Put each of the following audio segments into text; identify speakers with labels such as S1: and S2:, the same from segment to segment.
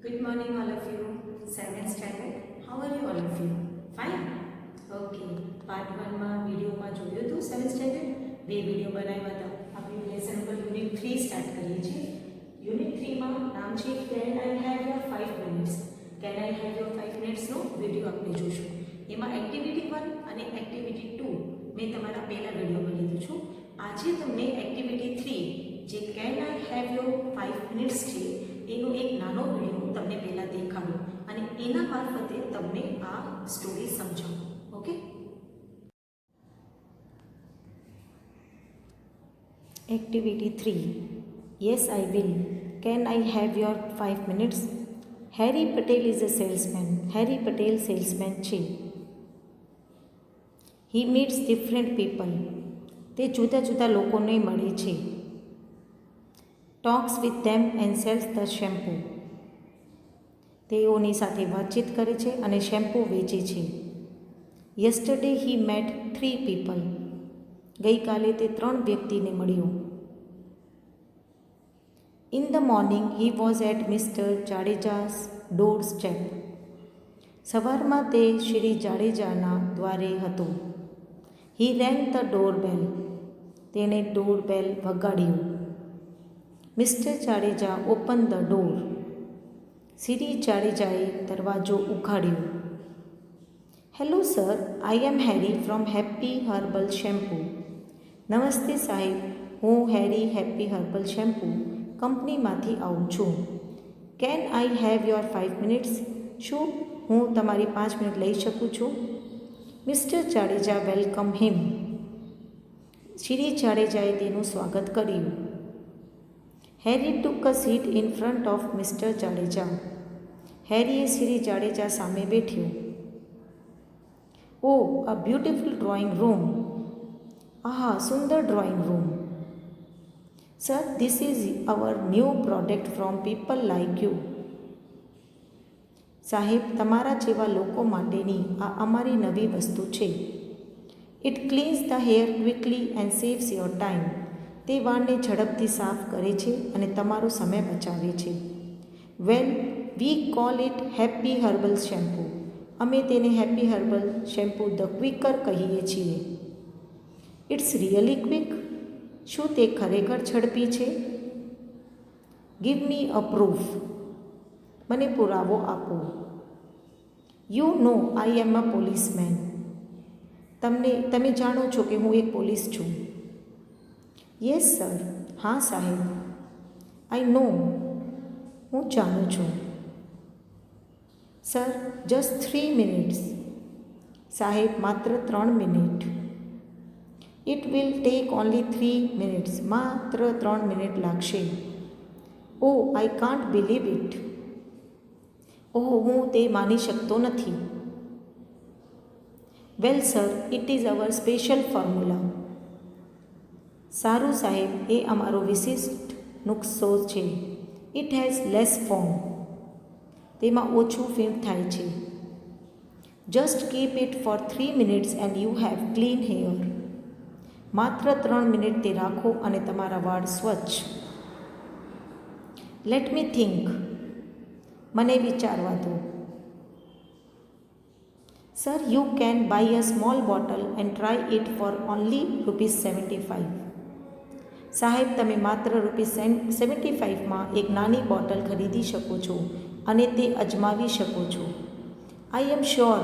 S1: Good morning, all of you. 7th standard. How are you, all of you? Fine. Okay. Part 1 માં વિડિયોમાં જોયું હતું 7th standard બે video બનાવ્યા હતા. આપણે લેસન નંબર યુનિટ 3 સ્ટાર્ટ કરીએ છીએ. યુનિટ 3 માં નામ છે Can I have your 5 minutes? Can I have your 5 minutes નો વિડિયો આપણે જોશું. એમાં એક્ટિવિટી 1 અને એક્ટિવિટી 2 મેં તમારા પહેલા વિડિયોમાં લીધું છું. આજે તમને એક્ટિવિટી 3 જે Can I have your 5 minutes છે એનો એક નાનો વિડિયો તમને પહેલા દેખાડું અને એના મારફતે તમને આ સ્ટોરી સમજાવું. Okay. Activity 3. Yes, I will. Can I have your 5 minutes? Harry Patel is a salesman. Harry Patel salesman છે. He meets different people. તે જુદા જુદા લોકોને મળે છે. Talks with them and sells the shampoo. તેઓની સાથે વાતચીત કરે છે અને શેમ્પૂ વેચે છે. Yesterday he met 3 people. ગઈકાલે તે 3 વ્યક્તિને મળ્યો. In the morning he was at Mr. જાડેજા's doorstep. સવારમાં તે શ્રી જાડેજાના દ્વારે હતો. He rang the doorbell. તેણે ડોરબેલ વગાડ્યું. Mr. Jadeja opened the door. Shri જાડેજાએ દરવાજો ઉઘાડ્યો. Hello sir, I am Harry from Happy Herbal Shampoo. નમસ્તે સાહેબ, હું હેરી હેપી હર્બલ શેમ્પૂ કંપનીમાંથી આવું છું. Can I have your 5 minutes? શું હું તમારી 5 મિનિટ લઈ શકું છું? Mister Jadeja welcome him. Shri જાડેજાએ તેનું સ્વાગત કર્યું. Harry took a seat in front of mister Jadeja. હેરીએ શ્રી જાડેજા સામે બેઠ્યો. Oh, a beautiful drawing room. આહા, સુંદર drawing room. Sir, this is our new product from people like you. સાહેબ, તમારા જેવા લોકો માટેની આ અમારી નવી વસ્તુ છે. It cleanses the hair quickly and saves your time. તે વાળને ઝડપથી સાફ કરે છે અને તમારો સમય બચાવે છે. Well, we call it Happy Herbal Shampoo. અમે તેને Happy Herbal Shampoo the quicker કહીએ છીએ. It's really quick. શું તે ખરેખર ઝડપી છે? Give me a proof. મને પુરાવો આપો. You know I am a policeman. તમે જાણો છો કે હું એક પોલીસ છું. Yes sir. હા સાહેબ. I know. હું જાણું છું. Sir, just 3 minutes. સાહેબ, માત્ર 3 minute. It will take only 3 minutes. માત્ર 3 મિનિટ લાગશે. Oh, I can't believe it. ઓહ, હું તે માની શકતો નથી. Well sir, it is our special formula. સારું સાહેબ, એ અમારો વિશિષ્ટ નુસ્ખો છે. It has less foam. તેમાં ઓછું ફીમ થાય છે. Just keep it for 3 minutes and you have clean hair. માત્ર 3 મિનિટ તે રાખો અને તમારા વાળ સ્વચ્છ. Let me think. મને વિચારવા દો. Sir, you can by a small bottle and try it four only ₹75. સાહેબ, તમે માત્ર ₹75માં એક નાની બોટલ ખરીદી શકો છો અને તે અજમાવી શકો છો. I am sure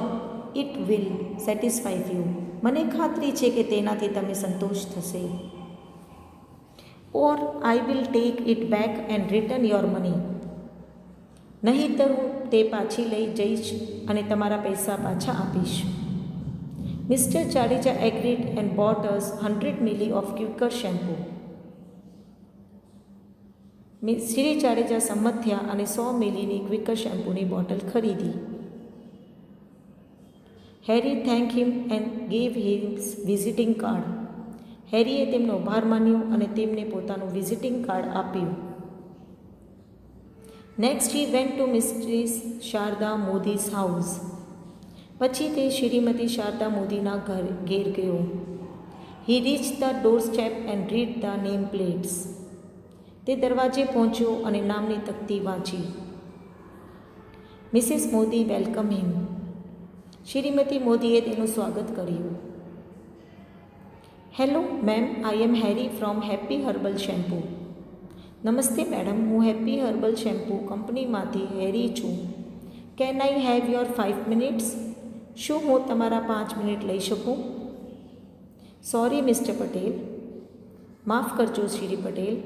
S1: it will satisfy you. મને ખાતરી છે કે તેનાથી તમે સંતોષ થશે. Or I will take it back and return your money. નહીંતર હું તે પાછી લઈ જઈશ અને તમારા પૈસા પાછા આપીશ. Mister Jadeja agreed and bought us 100 ml of quicker shampoo. Shri Jadeja સંમત થયા અને 100 મિલીની ક્વિકર શેમ્પૂની બોટલ ખરીદી. Harry thank him and gave his visiting card. હેરીએ તેમનો આભાર માન્યો અને તેમને પોતાનું વિઝિટિંગ કાર્ડ આપ્યું. Next he went to mistress Sharada Modi's house. પછી તે શ્રીમતી શારદા મોદીના ઘેર ગયો. He reach the doorstep and read the name plates. તે દરવાજે પહોંચ્યો અને નામની તકતી વાંચી. Mrs Modi welcome him. Shrimati મોદીએ તેનું સ્વાગત કર્યું. Hello ma'am, I am Harry from Happy Herbal Shampoo. નમસ્તે મેડમ, હું હેપી હર્બલ શેમ્પૂ કંપનીમાંથી હેરી છું. Can I have your 5 minutes? શું હું તમારા 5 મિનિટ લઈ શકું? Sorry mister Patel. માફ કરજો Shri Patel.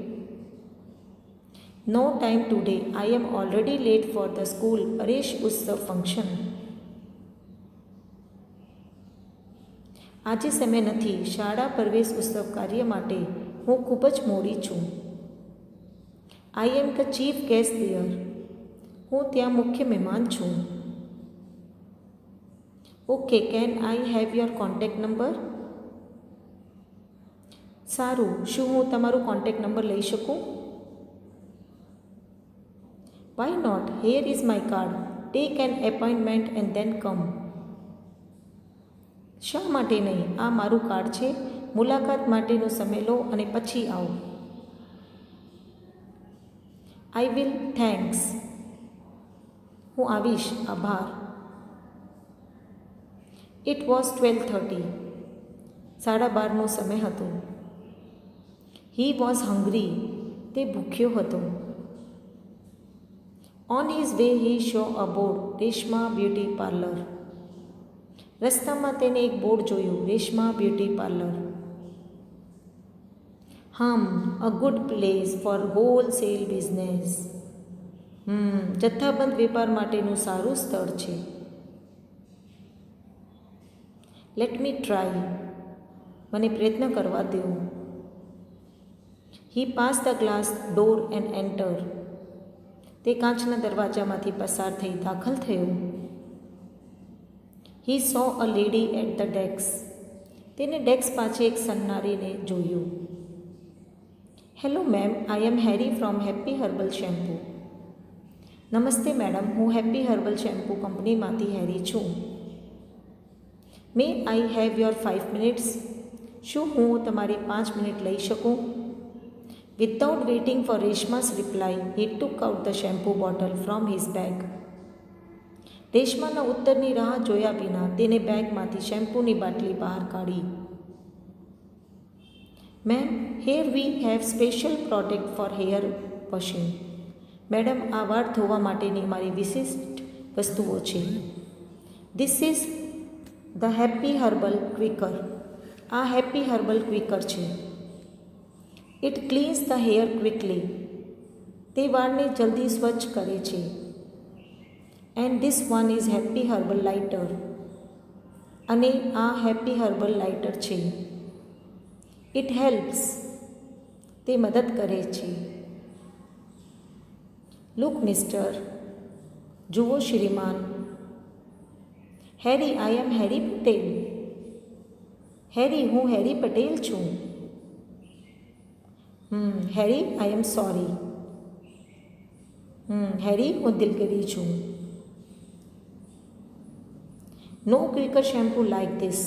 S1: No time today. I am already late for the school Paresh Utsav function. આજે સમય નથી. શાળા પ્રવેશ ઉત્સવ કાર્ય માટે હું ખૂબ જ મોડી છું. I am the chief guest there. હું ત્યાં મુખ્ય મહેમાન છું. Okay, can I have your contact number? સારું, શું હું તમારું કોન્ટેક્ટ નંબર લઈ શકું? Why not? Here is my card. Take an appointment and then come. શા માટે નહીં? આ મારું કાર્ડ છે. મુલાકાત માટેનો સમય લો અને પછી આવો. I will. થેન્ક્સ. હું આવીશ. આભાર. It was 12:30. 12:30નો સમય હતો. He was hungry. તે ભૂખ્યો હતો. On his way he saw a board, Reshma beauty parlour. રસ્તામાં તેને એક બોર્ડ જોયું, Reshma beauty parlour. A good place for wholesale business. જથ્થાબંધ વેપાર માટેનું સારું સ્થળ છે. Let me try. મને પ્રયત્ન કરવા દો. He pass the glass door and enter. તે કાચના દરવાજામાંથી પસાર થઈ દાખલ થયો. He saw a lady at the desk. તેને ડેસ્ક પાસે એક સન્નારીને જોયું. Hello ma'am, I am Harry from Happy Herbal Shampoo. નમસ્તે મેડમ, હું હેપી હર્બલ શેમ્પૂ કંપનીમાંથી હેરી છું. May I have your 5 minutes? શું હું તમારી 5 મિનિટ લઈ શકું? Without waiting for Reshma's reply, he took out the shampoo bottle from his bag. રેશમાના ઉત્તરની રાહ જોયા વિના તેને બેગમાંથી શેમ્પૂની બાટલી બહાર કાઢી. Ma'am, here we have special product for hair washing. Madam, આ વાળ ધોવા માટેની મારી વિશિષ્ટ વસ્તુઓ છે. This is the happy herbal quicker. આ હેપી હર્બલ ક્વિકર છે. It cleanses the hair quickly. તે વાળને જલ્દી સ્વચ્છ કરે છે. And this one is happy herbal lighter. અને આ હેપી હર્બલ લાઇટર છે. It helps. તે મદદ કરે છે. Look mister. જુઓ શ્રીમાન. હેરી, આઈ એમ હેરી પટેલ. હેરી, હું હેરી પટેલ છું. હેરી, આઈ એમ સોરી. હેરી, હું દિલગીરી છું. No quicker shampoo like this.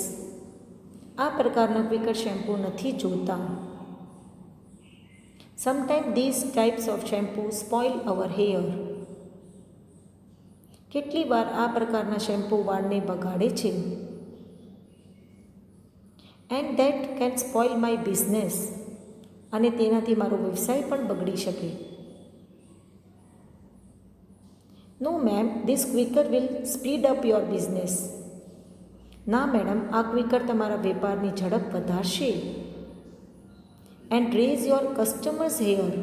S1: આ પ્રકારનો ક્વિકર શેમ્પૂ નથી જોતા. Sometime this types of shampoo spoil our hair. કેટલી વાર આ પ્રકારના શેમ્પૂ વાળને બગાડે છે. And that can spoil my business. અને તેનાથી મારો વ્યવસાય પણ બગડી શકે. No ma'am, this quicker will speed up your business. ના મેડમ, આ ક્વિકર તમારા વેપારની ઝડપ વધારશે. And raise your customers hair.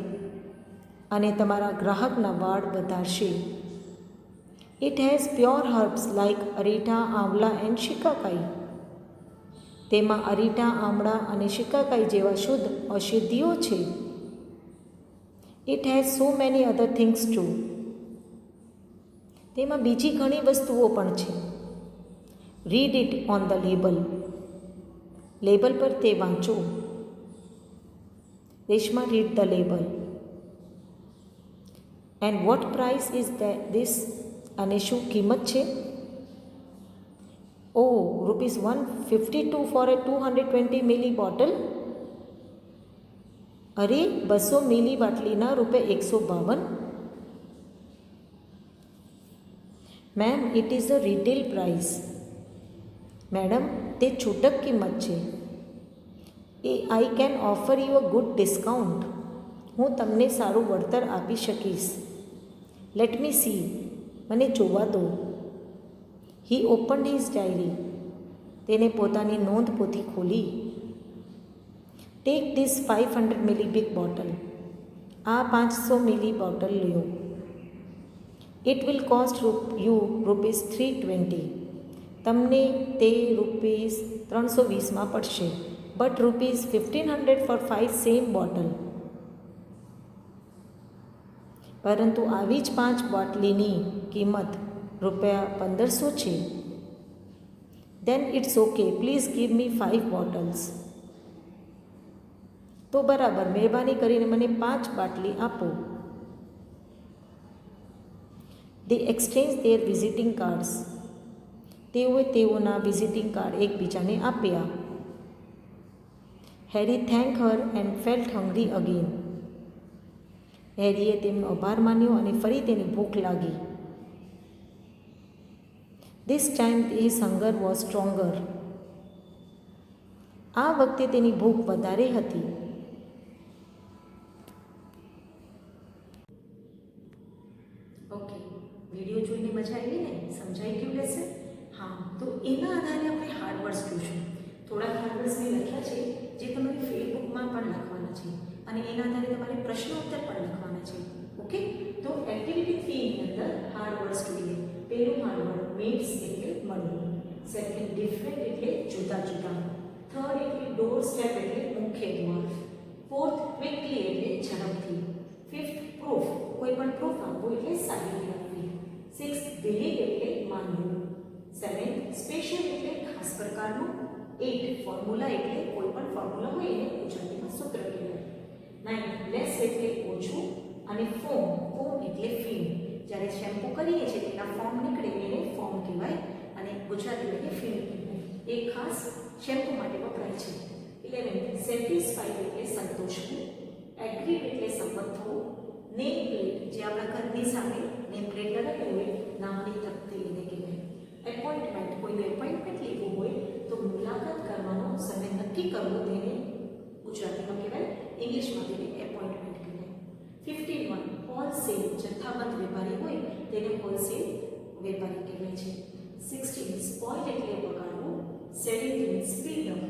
S1: અને તમારા ગ્રાહકના વાળ વધારશે. It has pure herbs like aritha, amla and shikakai. તેમાં અરીઠા, આમળા અને શિકાકાઈ જેવા શુદ્ધ ઔષધિઓ છે. It has so many other things too. તેમાં બીજી ઘણી વસ્તુઓ પણ છે. Read it on the label. Label પર તે વાંચો. Reshma read the label. And what price is this? અને શું કિંમત છે? Oh, ₹152 for a 220 ml bottle. અરે, 200 મિલી બાટલીના ₹152. Ma'am it is a retail price. Madam તે છૂટક કિંમત છે. I can offer you a good discount. હું તમને સારું વળતર આપી શકીશ. Let me see. મને જોવા દો. He opened his diary. તેને પોતાની નોંધપોથી ખોલી. Take this 500 ml big bottle. આ 500 મિલી બોટલ લ્યો. It will cost you ₹320. તમને તે ₹320માં પડશે. But ₹1500 for 5 same bottle. પરંતુ આવી જ 5 બોટલીની કિંમત ₹1500 છે. Then it's okay. Please give me 5 bottles. તો બરાબર, મહેરબાની કરીને મને 5 બાટલી આપો. They exchange their visiting cards. તેઓએ તેઓના વિઝિટિંગ કાર્ડ એકબીજાને આપ્યા. Harry thank her and felt hungry again. હેરીએ તેમનો આભાર માન્યો અને ફરી તેની ભૂખ લાગી. This time his hunger was stronger. આ વખતે તેની ભૂખ વધારે હતી. ઓકે, વિડીયો જોઈને મજા આવી ને? સમજાઈ ગયું લેસન? હા, તો એના આધારે આપણે હાર્ડ વર્ડ્સ જોઈશું. થોડાક હાર્ડ વર્ડ્સ મેં લખ્યા છે જે તમારી ફેસબુકમાં પણ લખવાના છે અને એના આધારે તમારે પ્રશ્નોત્તર પણ લખવાના છે. ઓકે, તો એક્ટિવિટી 3 ની અંદર હાર્ડ વર્ડ્સ જોઈએ. પહેલું હાર્ડ વર્ડ મીટ્સ એટલે મળવું. સેકન્ડ ડિફરન્ટ એટલે જુદા જુદા. થર્ડ એટલે ડોર સ્ટેપ એટલે મુખ્ય દ્વાર. ફોર્થ ક્વિકલી એટલે ઝડપથી. ફિફ્થ પ્રૂફ, કોઈ પણ પ્રૂફ આપવું એટલે સાબિતી આપવી. સિક્સ્થ બિલીવ એટલે માનવું. સેવન્થ સ્પેશિયલ એટલે ખાસ પ્રકારનું. 8 ફોર્મ્યુલા એટલે કોઈ પણ ફોર્મ્યુલા હોય એને ગુજરાતીમાં સૂત્ર કહેવાય. 9 લેસ એટલે ઓછું અને ફોમ એટલે ફિલ્મ. જ્યારે શેમ્પૂ કરીએ છીએ તેના ફોર્મ નીકળે એને ફોર્મ કહેવાય અને ગુજરાતીમાં એને ફિલ્મ કહેવાય. એ ખાસ શેમ્પૂ માટે વપરાય છે. 11 સેટિસ્ફાઈડ એટલે સંતોષવું. એગ્રીડ એટલે સંમત થવું. નેમ પ્લેટ, જે આપણા ઘરની સામે નેમ પ્લેટ લગાવી હોય નામની તકતી એને કહેવાય. એપોઇન્ટમેન્ટ, કોઈનું એપોઇન્ટમેન્ટ લેવું હોય તો મુલાકાત કરવાનો સમય નક્કી કરવો તેને ગુજરાતીમાં કહેવાય, ઇંગ્લિશમાં તેને એપોઇન્ટમેન્ટ કહેવાય. 15 હોલસેલ, જથ્થાબંધ વેપારી હોય તેને હોલસેલ વેપારી કહેવાય છે. 16 સ્પોઇલ એટલે બગાડવું. 17 સ્પીડ અપ.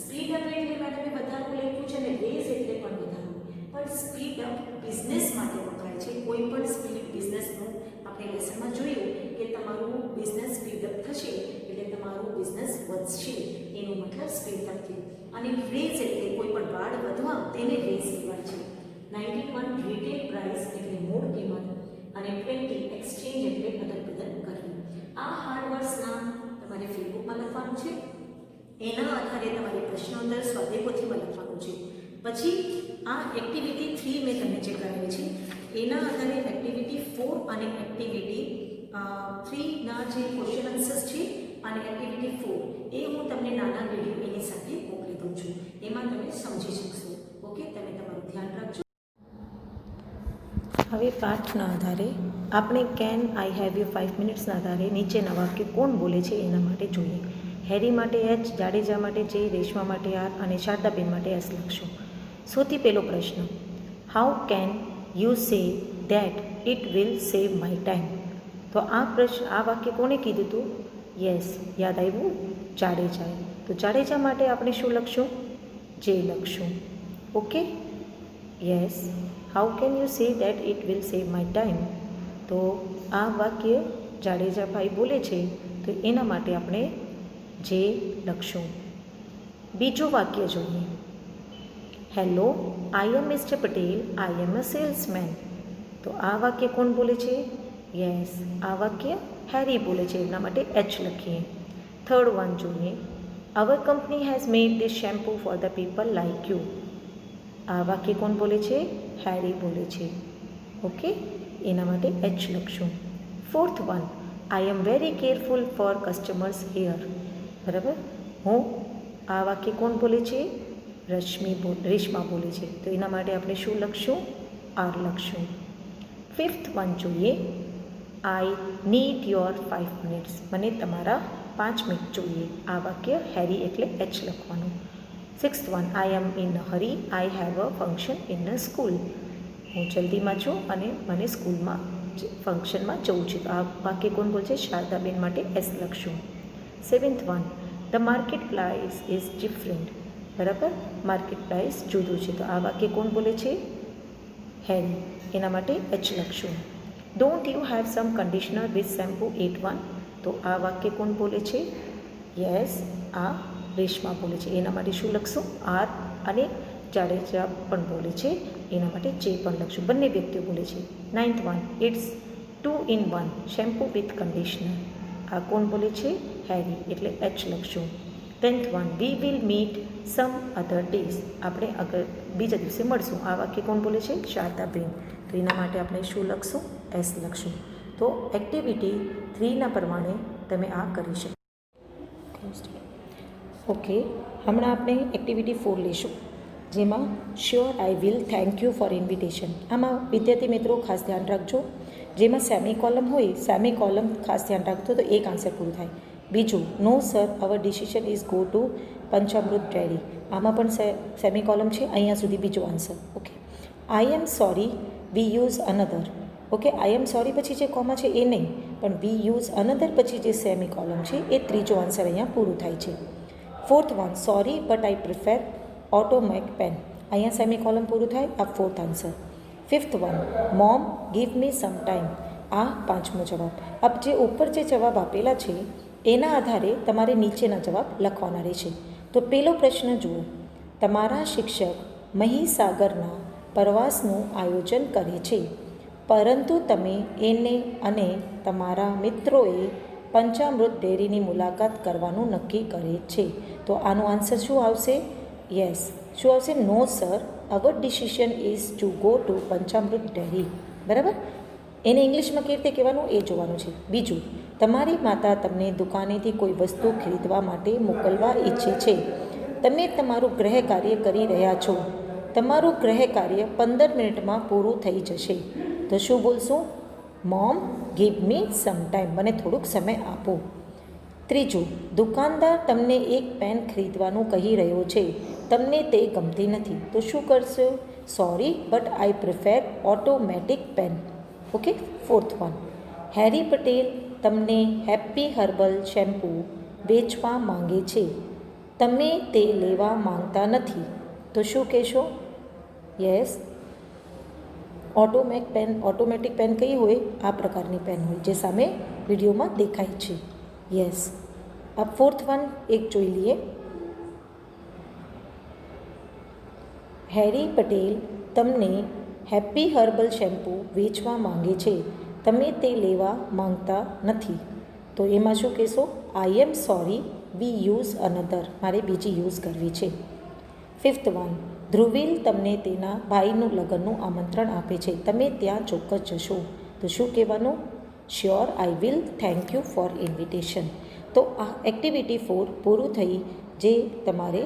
S1: સ્પીડ અપ એટલે મેડમે વધારવું લખ્યું છે અને રેઝ એટલે પણ વધારવું, પણ સ્પીડ અપ બિઝનેસ માટે વપરાય છે. કોઈ પણ સ્પીડ બિઝનેસનું આપણે લેસનમાં જોયું કે તમારું બિઝનેસ સ્પીડ અપ થશે એટલે તમારું બિઝનેસ વધશે, એનો મતલબ સ્પીડ અપ થયું. અને રેઝ એટલે કોઈ પણ વાડ વધવા તેને રેઝ કહેવાય છે. 91 રિટેલ પ્રાઇસ એટલે મૂળ કિંમત અને 20 એક્સચેન્જ એટલે બદલ કરવું. આ હાર્ડ વર્ડ્સના તમારે ફેસબુકમાં લખવાનું છે. એના આધારે તમારે પ્રશ્નોત્તર સ્વાધ્યાયપોથીમાં લખવાનું છે. પછી આ એક્ટિવિટી 3 મેં તમને જે કરાવી છે એના આધારે એક્ટિવિટી 4 અને એક્ટિવિટી 3 ના જે ક્વેશ્ચન આન્સર્સ છે અને એક્ટિવિટી 4 એ હું તમને નાના વિડીયો એની સાથે મોકલી દઉં છું. એમાં તમે સમજી શકશો. ઓકે, તમે તમારું ધ્યાન રાખજો. હવે પાઠના આધારે આપણે કેન આઈ હેવ યુ 5 મિનિટ્સના આધારે નીચેના વાક્ય કોણ બોલે છે એના માટે જોઈએ. હેરી માટે એચ, જાડેજા માટે જે, રેશમા માટે આર અને શારદાબેન માટે એસ લખશું. સૌથી પહેલો પ્રશ્ન, how can you say that it will save my time? તો આ વાક્ય કોણે કીધું હતું? યસ, યાદ આવ્યું? જાડેજાએ. તો જાડેજા માટે આપણે શું લખશું? જે લખશું. Okay, yes, how can you say that it will save my time? તો આ વાક્ય જાડેજાભાઈ બોલે છે તો એના માટે આપણે જે લખશું. બીજું વાક્ય જોઈએ. Hello, I M mister Patel, I am a salesman. તો આ વાક્ય કોણ બોલે છે? યસ, આ વાક્ય હેરી બોલે છે, એના માટે એચ લખીએ. થર્ડ વન જોઈએ. અવર company has made this shampoo for the people like you. આ વાક્ય કોણ બોલે છે? હેરી બોલે છે. ઓકે, એના માટે એચ લખશું. Fourth one, I am very careful for customers here. બરાબર, આ વાક્ય કોણ બોલે છે? રેશમા બોલે છે, તો એના માટે આપણે શું લખશું? આર લખશું. ફિફ્થ વન જોઈએ. I need your 5 minutes. મને તમારા 5 મિનિટ જોઈએ. આ વાક્ય હેરી એટલે એચ લખવાનું. 6th one, I am in a hurry. I have a function in a school. હું જલ્દીમાં છું અને મને સ્કૂલમાં ફંક્શનમાં જવું છે. તો આ વાક્ય કોણ બોલશે? શારદાબેન માટે એસ લખશું. 7th one, the market price is different. બરાબર, માર્કેટ પ્રાઇસ જુદું છે. તો આ વાક્ય કોણ બોલે છે? હેરી. એના માટે એચ લખશું. Don't you have sum conditioner with shampoo 8 1. તો આ વાક્ય કોણ બોલે છે? યસ, આ રેશમા બોલે છે. એના માટે શું લખશું? આર. અને જાડેજા પણ બોલે છે, એના માટે જે પણ લખશું. બંને વ્યક્તિઓ બોલે છે. 9th one, it's 2 in 1 shampoo with conditioner. આ કોણ બોલે છે? હેરી, એટલે એચ લખશું. 10th one, we will meet some other days. આપણે આગળ બીજા દિવસે મળશું. આ વાક્ય કોણ બોલે છે? શારદાબેન. તો એના માટે આપણે શું લખશું? એસ લખશું. તો એક્ટિવિટી 3ના પ્રમાણે તમે આ કરી શકો. ઓકે, હમણાં આપણે એક્ટિવિટી 4 લઈશું, જેમાં sure I will thank you for invitation. આમાં વિદ્યાર્થી મિત્રો ખાસ ધ્યાન રાખજો, જેમાં સેમી કોલમ હોય, સેમી કોલમ ખાસ ધ્યાન રાખજો તો એક આન્સર પૂરું થાય. બીજું, no sir our decision is go to Panchamrut dairy. આમાં પણ સેમી કોલમ છે, અહીંયા સુધી બીજો answer. Okay, I am sorry we use another. Okay, I am sorry પછી જે કોમા છે એ નહીં, પણ વી યુઝ અનધર પછી જે સેમી કોલમ છે એ ત્રીજો આન્સર અહીંયા પૂરું થાય છે. 4th one, sorry but I prefer automatic pen. અહીંયા સેમી કોલમ પૂરું થાય, આ 4th answer. 5th one, mom give me some time. આ 5મો જવાબ. અબ જે ઉપર જે જવાબ આપેલા છે એના આધારે તમારે નીચેના જવાબ લખવાના રહેશે. તો પહેલો પ્રશ્ન જુઓ. તમારા શિક્ષક મહીસાગરના પ્રવાસનું આયોજન કરે છે, પરંતુ તમે એને અને તમારા મિત્રોએ પંચામૃત ડેરીની મુલાકાત કરવાનું નક્કી કરે છે. તો આનો આન્સર શું આવશે? યસ. શું આવશે? No sir our decision is to go to Panchamrut dairy. બરાબર, એને ઇંગ્લિશમાં કેવી રીતે કહેવાનું એ જોવાનું છે. બીજું, તમારી માતા તમને દુકાનેથી કોઈ વસ્તુ ખરીદવા માટે મોકલવા ઈચ્છે છે. તમે તમારું ગૃહ કાર્ય કરી રહ્યા છો. તમારું ગૃહ કાર્ય 15 મિનિટમાં પૂરું થઈ જશે. તો શું બોલશું? Mom give me some time. મને થોડુંક સમય આપો. ત્રીજું, દુકાનદાર તમને એક પેન ખરીદવાનું કહી રહ્યો છે, તમને તે ગમતી નથી. તો શું કરશો? Sorry but I prefer automatic pen. Okay. 4th one, Harry Patel તમને હેપી હર્બલ શેમ્પૂ વેચવા માંગે છે, તમે તે લેવા માંગતા નથી. તો શું કહેશો? યસ, ઓટોમેટિક પેન કઈ હોય? આ પ્રકારની પેન હોય જે સામે વિડીયોમાં દેખાય છે. યસ. अब 4th one એક જોઈ લઈએ. હેરી પટેલ તમને હેપી હર્બલ શેમ્પૂ વેચવા માંગે છે, તમે તે લેવા માંગતા નથી. તો એમાં શું કહેશો? I am sorry we use another. મારે બીજી યુઝ કરવી છે. 5th one, ધ્રુવીલ તમને તેના ભાઈનું લગ્નનું આમંત્રણ આપે છે, તમે ત્યાં ચોક્કસ જશો. તો શું કહેવાનું? Sure I will thank you for invitation. તો આ એક્ટિવિટી 4 પૂરું થઈ, જે તમારે